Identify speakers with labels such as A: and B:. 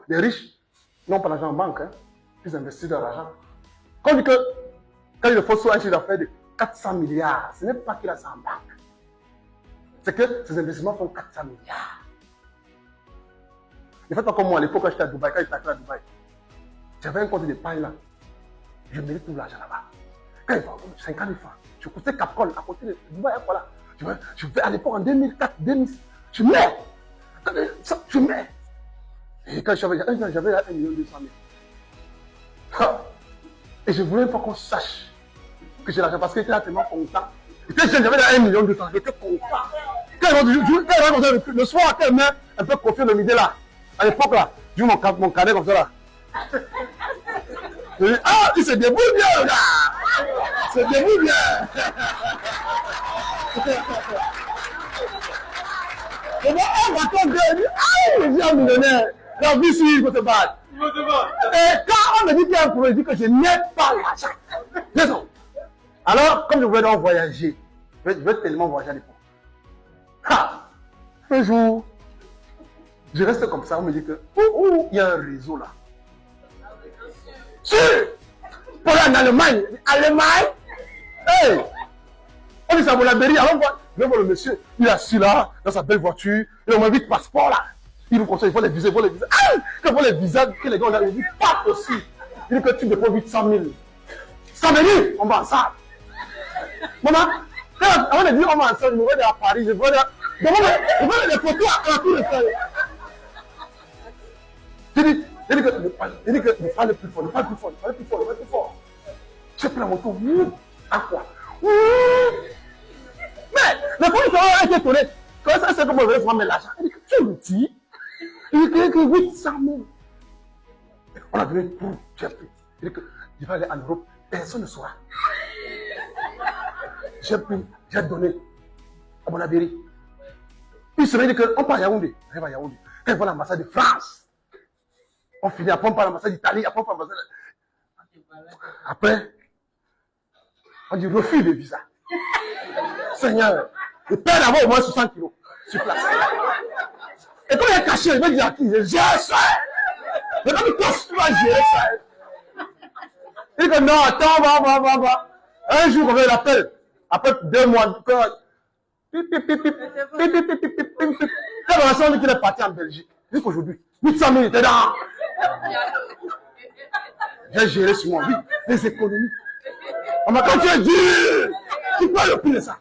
A: les riches n'ont pas l'argent en banque. Hein. Ils investissent leur argent. Quand on dit que quand il faut soit un chiffre d'affaires de 400 milliards, ce n'est pas qu'il a ça en banque. C'est que ces investissements font 400 milliards. Ne faites pas comme moi à l'époque quand j'étais à Dubaï, quand j'étais à Dubaï. J'avais un compte d'épargne là. Je mérite tout l'argent là-bas. Quand il faut 50 000 francs, je coûtais Capcom à côté de Dubaï. Voilà. Je vais à l'époque en 2004, 2006. Je mets. Je mets. Et quand j'avais 1,2 million. Et je voulais pas qu'on sache que j'ai l'argent parce qu'il était tellement content. J'avais 1,2 million. J'étais content. Quand il rentre le soir, quand il met un peu confiant le midi là, à l'époque là, j'ai mon cadet comme ça là. Je dis, ah, il se débrouille bien là. Il se débrouille bien. Je dis, ah, bâton de Dieu, ah, je suis un millionnaire. La vie, si, il faut se battre. Et quand on me dit qu'il y a un problème, je dis que je n'ai pas l'argent. Raison. Alors, comme je voulais donc voyager, je veux tellement voyager à l'époque. Un jour, je reste comme ça, on me dit que, il y a un réseau là. Sûr. Pour aller en Allemagne. Allemagne. Hey. On dit ça pour la mairie. Alors, je vais voir le monsieur. Il est assis là, dans sa belle voiture. Il a 8 passeports là. Il nous conseille, il faut les visas, il faut les visas. Ah! Quand il faut les visas, que les gars, on dit pas possible. Il dit que tu déposes 800 000. Ça me dit, on va ensemble. Maman, avant de dire on va ensemble, je me vois à Paris, je vois des photos à tout le temps. Il dit que ne parle plus fort, ne parle plus fort, ne parle plus fort, ne parle plus fort. J'ai pris la moto, à quoi? Mais, le police a été étonné. Quand ça, c'est comme on veut prendre l'argent. Il dit que tu me dis. Il dit que 800 000. On a donné tout, j'ai pris. Il dit que je vais aller en Europe, personne ne saura. J'ai pris, j'ai donné à mon abéri. Puis il se dit qu'on part à Yaoundé. On arrive à Yaoundé. Quand il voit l'ambassade de France, on finit, après on part à l'ambassade d'Italie, après on part à l'ambassade. Après, on dit refus de visa. Seigneur, je perds d'abord au moins 60 kilos sur place. Et quand il est caché, il va dire à qui? Je gère ça. Mais quand tu vas gérer ça. Il dit que non, attends, va. Un jour, on va l'appeler. Après 2 mois, quand on a dit qu'il est parti en Belgique. Il dit qu'aujourd'hui, 800 000 était dans. J'ai géré sur moi, oui, les économies. Mais quand tu es dur, tu peux le prix de ça.